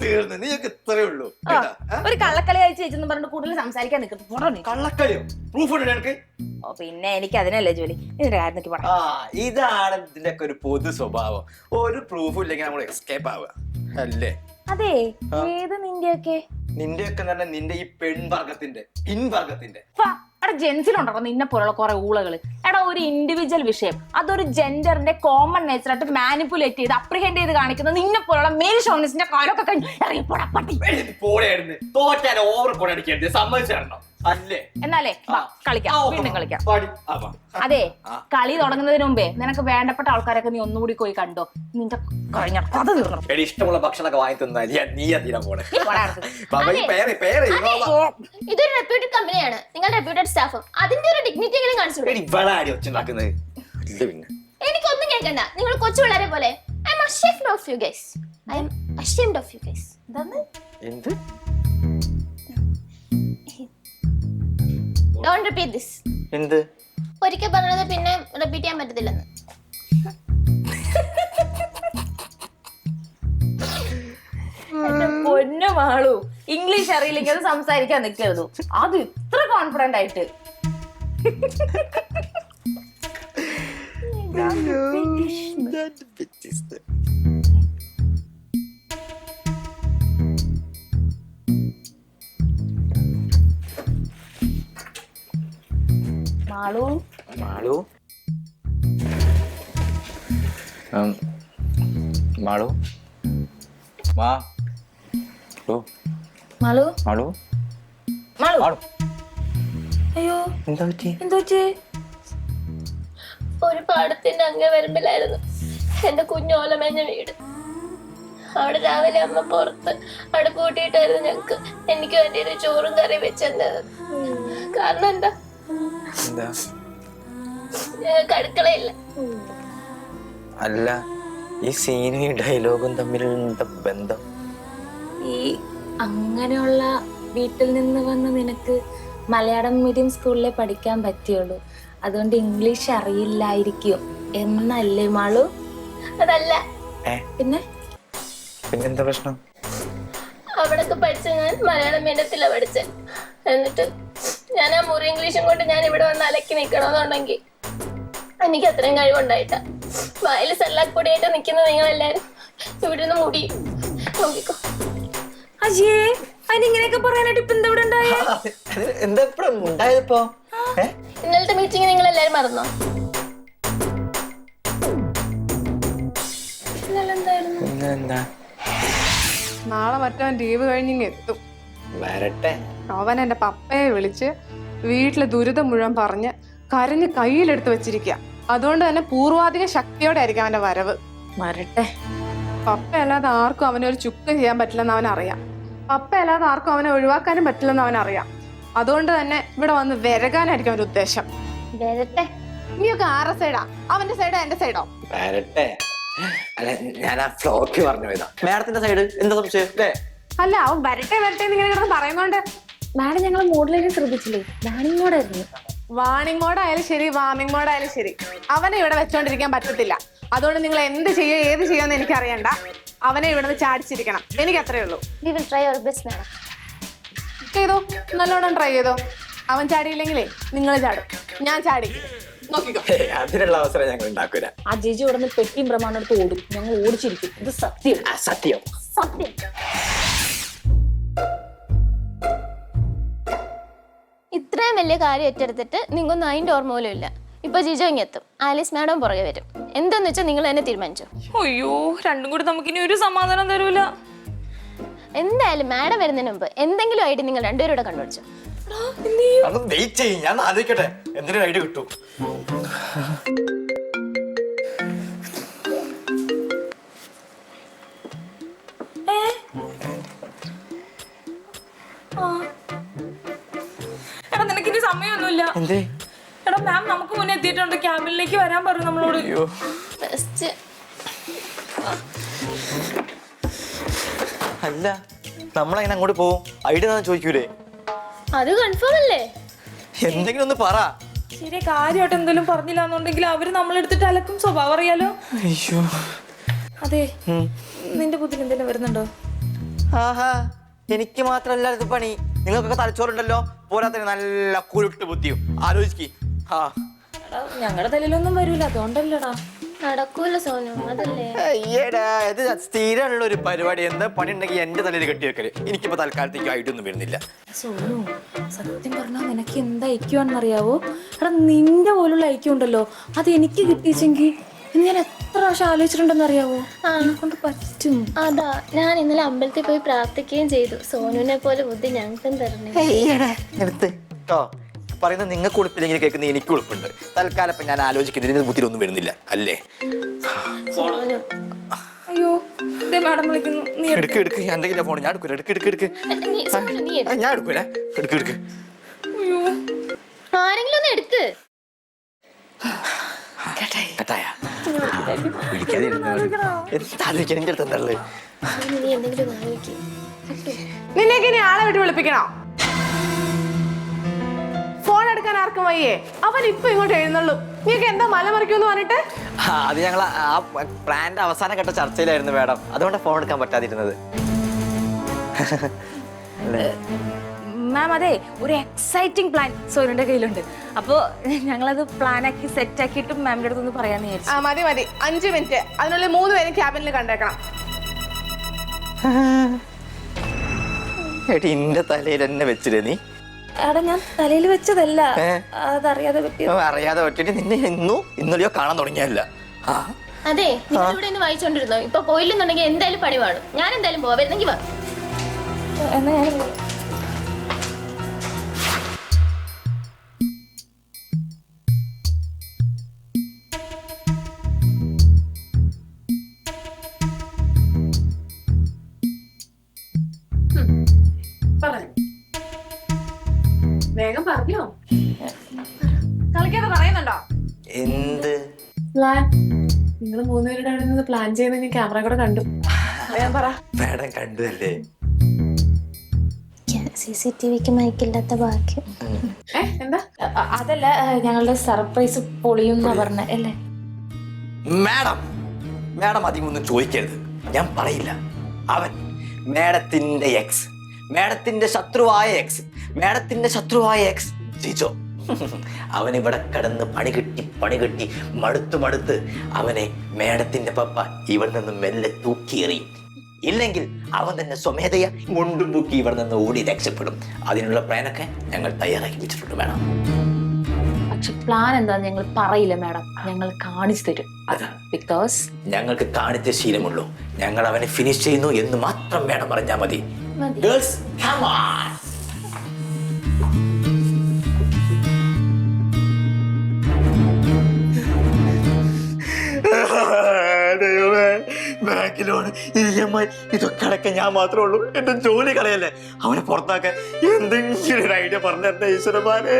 തീർന്ന് നീയൊക്കെ ഇത്രേ ഉള്ളൂ. ഒരു കള്ളക്കളി അയച്ചു വെച്ചെന്ന് പറഞ്ഞിട്ട് കൂടുതൽ സംസാരിക്കാൻ നിൽക്കുന്നു. കള്ളക്കളിയോ? പ്രൂഫ് ഉണ്ട് എനിക്ക്. ഓ പിന്നെ എനിക്ക് അതിനല്ലേ ജോലി. ഇതിന്റെ കാര്യം പറയാം. ഇതാണ് ഇതിന്റെ ഒക്കെ ഒരു പൊതു സ്വഭാവം. ഒരു പ്രൂഫും ഇല്ലെങ്കിൽ നമ്മൾ എസ്കേപ്പ് ആവുക അല്ലേ? അതെ, ഏത് നിന്റെയൊക്കെ? നിന്റെയൊക്കെ തന്നെ നിന്റെ ഈ പെൺവർഗത്തിന്റെ പിൻവർഗത്തിന്റെ അവിടെ ജെൻസിലുണ്ടോ നിന്നെ പോലുള്ള കുറെ ഊളകള്. എടാ, ഒരു ഇൻഡിവിജ്വൽ വിഷയം അതൊരു ജെൻഡറിന്റെ കോമൺ നേച്ചർ ആയിട്ട് മാനിപ്പുലേറ്റ് ചെയ്ത് അപ്രിഹെൻഡ് ചെയ്ത് കാണിക്കുന്നത് നിന്നെ പോലുള്ള മെയിൽ ഷോണിസ്റ്റിന്റെ കാലൊക്കെ കഴിഞ്ഞു ഇറങ്ങിപ്പോടാ പട്ടി. തോറ്റാൻ ഓവർ കൊണ്ടടിക്കരുത്, സമ്മതിച്ചിരണം അല്ലേ? എന്നാലേ കളിക്കാം, വീണ്ടും കളിക്കാം. അതെ, കളി തുടങ്ങുന്നതിന് മുമ്പേ നിനക്ക് വേണ്ടപ്പെട്ട ആൾക്കാരൊക്കെ നീ ഒന്നുകൂടി പോയി കണ്ടോ. നിന്റെ കഴിഞ്ഞ കഥ തീർന്നു. ഇഷ്ടമുള്ള ഭക്ഷണമൊക്കെ വാങ്ങി തന്നാൽ നീ അതിനാ പോണേ. ഇതൊരു റെപ്യൂട്ടഡ് കമ്പനിയാണ്. നിങ്ങൾ റെപ്യൂട്ടഡ് സ്റ്റാഫും അതിന്റെ ഒരു ഡിഗ്നിറ്റി എങ്കിലും കാണിച്ചു. എനിക്കൊന്നും കേൾക്കണ്ട. നിങ്ങൾ കൊച്ചു പിള്ളേരെ പോലെ I am ashamed of you guys. I am ashamed of you guys. എന്ത്? Don't repeat this. എന്ത്? ഒരിക്കൽ പറഞ്ഞത് പിന്നെ റിപ്പീറ്റ് ചെയ്യാൻ പറ്റത്തില്ലെന്ന്. പൊന്നു മാളു, ഇംഗ്ലീഷ് അറിയില്ലെങ്കിൽ അത് സംസാരിക്കാൻ നിൽക്കരുത്. അത് ഇത്ര കോൺഫിഡന്റ് ആയിട്ട്. മാളു മാളു മാളു മാ മാളു മാളു മാളു അയ്യോ, എന്താ പറ്റി? ഒരു പാടത്തിന്റെ അങ്ങവരമ്പിലായിരുന്നു എന്റെ കുഞ്ഞോലമേഞ്ഞ വീട്. അവിടെ രാവിലെ അമ്മ പുറത്ത് അടുപ്പ് കൂട്ടിയിട്ടായിരുന്നു ഞങ്ങക്ക് എനിക്ക് വേണ്ടി ഒരു ചോറും കറി വെച്ചത്. കാരണം എന്താ? ഞങ്ങൾക്ക് അടുക്കളയില്ല. അല്ല, ഈ സീനും ഈ ഡയലോഗും തമ്മിലുള്ള ബന്ധം? ഈ അങ്ങനെയുള്ള വീട്ടിൽ നിന്ന് വന്ന് നിനക്ക് മലയാളം മീഡിയം സ്കൂളിലെ പഠിക്കാൻ പറ്റുള്ളൂ. അതുകൊണ്ട് ഇംഗ്ലീഷ് അറിയില്ലായിരിക്കും എന്നല്ലേ മാളു? അതല്ല. പിന്നെ പിന്നെന്താ പ്രശ്നം? അവിടൊക്കെ പഠിച്ച ഞാൻ മലയാളം മീഡിയത്തിലാണ് പഠിച്ചത്. എന്നിട്ട് ഞാൻ ആ മുറി ഇംഗ്ലീഷും കൊണ്ട് ഞാൻ ഇവിടെ വന്ന് അലക്കി നിൽക്കണമെന്നുണ്ടെങ്കിൽ എനിക്ക് അത്രയും കഴിവുണ്ടായിട്ടാ. വായിൽ സെല്ലാക്കൂടിയായിട്ട് നിൽക്കുന്ന നിങ്ങളെല്ലാരും ഇവിടെ നിന്ന് മുടി നോക്കിക്കോ. അജേ, അതിനിങ്ങനെയൊക്കെ പറയാനായിട്ട് ഇപ്പൊ എന്താ ഇവിടെ ഉണ്ടായപ്പോ? ഇന്നലത്തെ മീറ്റിംഗ് നിങ്ങൾ എല്ലാരും മറന്നോ? എന്താ? നാളെ മറ്റവൻ ലീവ് കഴിഞ്ഞിങ്ങ് എത്തും. വരട്ടെ. അവൻ എന്റെ പപ്പയെ വിളിച്ച് വീട്ടിലെ ദുരിതം മുഴുവൻ പറഞ്ഞ് കരഞ്ഞ് കയ്യിലെടുത്ത് വെച്ചിരിക്കുക. അതുകൊണ്ട് തന്നെ പൂർവാധിക ശക്തിയോടെ ആയിരിക്കും അവന്റെ വരവ്. വരട്ടെ. പപ്പ അല്ലാതെ ആർക്കും അവനെ ഒരു ചുക്കം ചെയ്യാൻ പറ്റില്ലെന്ന് അവനറിയാം. പപ്പ അല്ലാതെ ആർക്കും അവനെ ഒഴിവാക്കാനും പറ്റില്ലെന്ന് അവനറിയാം. അതുകൊണ്ട് തന്നെ ഇവിടെ വന്ന് വിരകാനായിരിക്കും അവന്റെ ഉദ്ദേശം. വരട്ടെ. നീയൊക്കെ ആരുടെ സൈഡാ? അവന്റെ സൈഡോ എന്റെ സൈഡോ? വരട്ടെ. അല്ല, ഞാൻ ആ ഫ്ലോക്ക് പറഞ്ഞു പോയതാ. മാഡത്തിന്റെ സൈഡ് എന്താ സംശയം അല്ലേ? അല്ല, അവൻ വരട്ടെ വരട്ടെ എന്നിങ്ങനെ കിടന്ന് പറയുന്നോണ്ട്. മാഡം ഞങ്ങൾ മോഡിലേക്ക് ശ്രദ്ധിച്ചില്ലേ? വാണിംഗ് മോഡായിരുന്നു. വാണിംഗ് മോഡായാലും ശരി, വാമിംഗ് മോഡായാലും ശരി, അവനെ ഇവിടെ വെച്ചോണ്ടിരിക്കാൻ പറ്റത്തില്ല. അതുകൊണ്ട് നിങ്ങൾ എന്ത് ചെയ്യോ ഏത് ചെയ്യുമെന്ന് എനിക്കറിയണ്ട. അവനെ ഇവിടെ നിന്ന് ചാടിച്ചിരിക്കണം. എനിക്ക് അത്രേ ഉള്ളൂ. We will try our best, madam. ചെയ്തോ, നല്ലോണം ട്രൈ ചെയ്തോ. അവൻ ചാടിയില്ലെങ്കിലേ നിങ്ങൾ ചാടും, ഞാൻ ചാടി. നോക്കിക്കോ. അതിനുള്ള അവസരം ഞങ്ങൾ ഉണ്ടാക്കൂല. ആ ജിജി ഇവിടെ നിന്ന് പെട്ടിയും പ്രമാണം എടുത്ത് ഓടും. ഞങ്ങൾ ഓടിച്ചിരിക്കും. ഇത് സത്യം. സത്യം. സത്യം. ഇത്രയും വലിയ കാര്യം ഏറ്റെടുത്തിട്ട് നിങ്ങൊന്നും അതിന്റെ ഓർമ്മ പോലും ഇല്ല. ഇപ്പൊ ജിജോ ഇങ്ങെത്തും, ആലീസ് മാഡം പുറകെ വരും. എന്താന്ന് വെച്ചാൽ നിങ്ങൾ തന്നെ തീരുമാനിച്ചോ. അയ്യോ, രണ്ടും കൂടി നമുക്കിനി ഒരു സമാധാനം തരൂല. എന്തായാലും മാഡം വരുന്നതിന് മുമ്പ് എന്തെങ്കിലും ഐഡിയ നിങ്ങൾ രണ്ടുപേരും കൂടെ കണ്ടുപിടിച്ചോ. വെയിറ്റ് ചെയ്യും, ഞാൻ ആലോചിക്കട്ടെ എന്തൊരു ഐഡിയ കിട്ടും. എടാ, നിനക്കിനി സമയമൊന്നുമില്ല. എടാ, മാം നമുക്ക് മുന്നേ എത്തിയിട്ടുണ്ട്. ക്യാബിനിലേക്ക് വരാൻ പറഞ്ഞു നമ്മളോട്. അല്ല, നമ്മളങ്ങനെ അങ്ങോട്ട് പോവും? ഐഡിയ ചോദിക്കൂലേ? അത് കൺഫേം അല്ലേ? എന്തെങ്കിലും ഒന്ന് പറ. ശരി, കാര്യമായിട്ട് എന്തെങ്കിലും പറഞ്ഞില്ല എന്നുണ്ടെങ്കിൽ അവര് നമ്മളെടുത്തിട്ട് അലക്കും സ്വഭാവം അറിയാലോ. അയ്യോ. അതെ, നിന്റെ ബുദ്ധിയിൽ എന്തെങ്കിലും വരുന്നുണ്ടോ? ആഹാ, എനിക്ക് മാത്രല്ല ഇത് പണി, നിങ്ങൾക്കൊക്കെ തലച്ചോറുണ്ടല്ലോ, പോരാത്തതിന് നല്ല കുരുട്ട് ബുദ്ധിയും. ആലോചിക്ക്. ഞങ്ങളുടെ തലയിലൊന്നും വരൂല, അതുകൊണ്ടല്ലടാ. നടക്കൂല സോനു, അതല്ലേ. അയ്യടാ, ഇത് സ്ഥിരമുള്ള ഒരു പരിപാടി. എന്താ പണി ഉണ്ടെങ്കിൽ എന്റെ തലയിൽ കെട്ടി വെക്കല്. എനിക്കിപ്പോ തൽക്കാലത്തേക്ക് ആയിട്ടൊന്നും വരുന്നില്ല. സോനു, സത്യം പറഞ്ഞാൽ നിനക്ക് എന്താ ഐക്യമാണെന്നറിയാവോ? എടാ, നിന്റെ പോലുള്ള ഐക്യം ഉണ്ടല്ലോ, അത് എനിക്ക് കിട്ടിച്ചെങ്കിൽ ഞാൻ എത്ര പ്രാവശ്യം ആലോചിച്ചിട്ടുണ്ടെന്ന് അറിയാവോ? കൊണ്ട് പറ്റും. അതാ ഞാൻ ഇന്നലെ അമ്പലത്തിൽ പോയി പ്രാർത്ഥിക്കുകയും ചെയ്തു. സോനുവിനെ പോലെ ബുദ്ധി ഞങ്ങൾക്കും തരണേ. കേട്ടോ, പറയുന്നത് നിങ്ങൾക്ക് ഉളുപ്പില്ലെങ്കിൽ കേൾക്കുന്ന എനിക്ക് ഉളുപ്പുണ്ട്. തൽക്കാലം ഇപ്പൊ ഞാൻ ആലോചിക്കുന്നതിന് ബുദ്ധിയിലൊന്നും വരുന്നില്ല അല്ലേ? അയ്യോ, മാഡം വിളിക്കുന്നു. നീ എടുക്ക് എന്തെങ്കിലും ഫോൺ ഞാൻ എടുക്കൂല. എടുക്ക് ഞാൻ എടുക്കൂല. എടുക്ക്. ആരെങ്കിലും ഒന്ന് എടുക്ക്. നീ എന്തെങ്കിലും ആലോചിക്ക്. നിന്നേക്ക് ഇനി ആളെ വിട്ട് വിളിപ്പിക്കണോ? ഫോൺ എടുക്കാൻ ആർക്കും വയ്യേ? അവൻ ഇപ്പൊ ഇങ്ങോട്ട് എഴുന്നള്ളൂ. നീക്ക് എന്താ മലമറിക്കുമെന്ന് പറഞ്ഞിട്ട്? അത് ഞങ്ങൾ ആ പ്ലാന്റെ അവസാന ഘട്ട ചർച്ചയിലായിരുന്നു മാഡം, അതുകൊണ്ട് ഫോൺ എടുക്കാൻ പറ്റാതിരുന്നത്. മാം, അതെ, ഒരു എക്സൈറ്റിംഗ് പ്ലാൻ സോനുവിന്റെ കയ്യിലുണ്ട്. അപ്പോ ഞങ്ങളത് പ്ലാനാക്കി സെറ്റ് ആക്കിയിട്ട് മാമിന്റെ അടുത്തൊന്ന് പറയാന്ന് വിചാരിച്ചു. മതി 5 മിനിറ്റ്, അതിനുള്ളിൽ 3 പേരും ക്യാബിനിൽ കണ്ടേക്കണം. എന്റെ തലയിൽ എന്നെ വെച്ചില്ലേ നീ? എടാ, ഞാൻ തലയിൽ വെച്ചതല്ല, അതറിയാതെ അറിയാതെ പറ്റിട്ട് നിന്നെ ഇന്നലെയോ കാണാൻ തുടങ്ങിയല്ല. അതെ, നിങ്ങൾ ഇവിടെ നിന്ന് വായിച്ചോണ്ടിരുന്നോ? ഇപ്പൊ പോയില്ലെന്നുണ്ടെങ്കിൽ എന്തായാലും പണി പാടും. ഞാൻ എന്തായാലും പോവാ, വരുന്നെങ്കിൽ വാ. എന്നാ ഞാൻ വേഗം പറഞ്ഞോ. കളിക്കാതെ പറയുന്നുണ്ടോ? എന്ത് പ്ലാൻ? നിങ്ങൾ 3 പേരുടെ അവിടെ നിന്ന് പ്ലാൻ ചെയ്യുന്ന ഞാൻ ക്യാമറ കൂടെ കണ്ടു. ഞാൻ പറ. മാഡം കണ്ടല്ലേ? CCTVക്ക് മൈക്കില്ലാത്ത ഭാഗ്യം. എന്താ? അതല്ല, ഞങ്ങളുടെ സർപ്രൈസ് പൊളിയുന്ന പറഞ്ഞ അല്ലേ? മാഡം അധികമൊന്നും ചോദിക്കരുത്, ഞാൻ പറയില്ല. അവൻ മാഡത്തിന്റെ എക്സ്, മാഡത്തിന്റെ ശത്രുവായ എക്സ് ജിജോ. അവൻ ഇവിടെ കിടന്ന് പണി കിട്ടി മടുത്ത് അവനെ മാഡത്തിന്റെ പപ്പ ഇവിടെ നിന്ന് മെല്ലെ തൂക്കിയെറിയും. ഇല്ലെങ്കിൽ അവൻ തന്നെ സ്വമേധയ മുണ്ടും തൂക്കി ഇവിടെ നിന്ന് ഓടി രക്ഷപ്പെടും. അതിനുള്ള പ്ലാനൊക്കെ ഞങ്ങൾ തയ്യാറാക്കി വെച്ചിട്ടുണ്ട് മാഡം. പക്ഷെ പ്ലാൻ എന്താന്ന് ഞങ്ങൾ പറയില്ല മാഡം, ഞങ്ങൾ കാണിച്ചു തരും. ബിക്കോസ് ഞങ്ങൾക്ക് കാണിച്ച ശീലമുള്ളൂ. ഞങ്ങൾ അവനെ ഫിനിഷ് ചെയ്യുന്നു എന്ന് മാത്രം മാഡം പറഞ്ഞാൽ മതി. Girls, come on. Bank loan, EMI ഇതൊക്കെ അടക്കം ഞാൻ മാത്രമേ ഉള്ളൂ. എന്റെ ജോലി കളയല്ലേ? അവനെ പുറത്താക്കാൻ എന്തെങ്കിലും ഒരു ഐഡിയ പറഞ്ഞ ഈശ്വരന്മാരെ.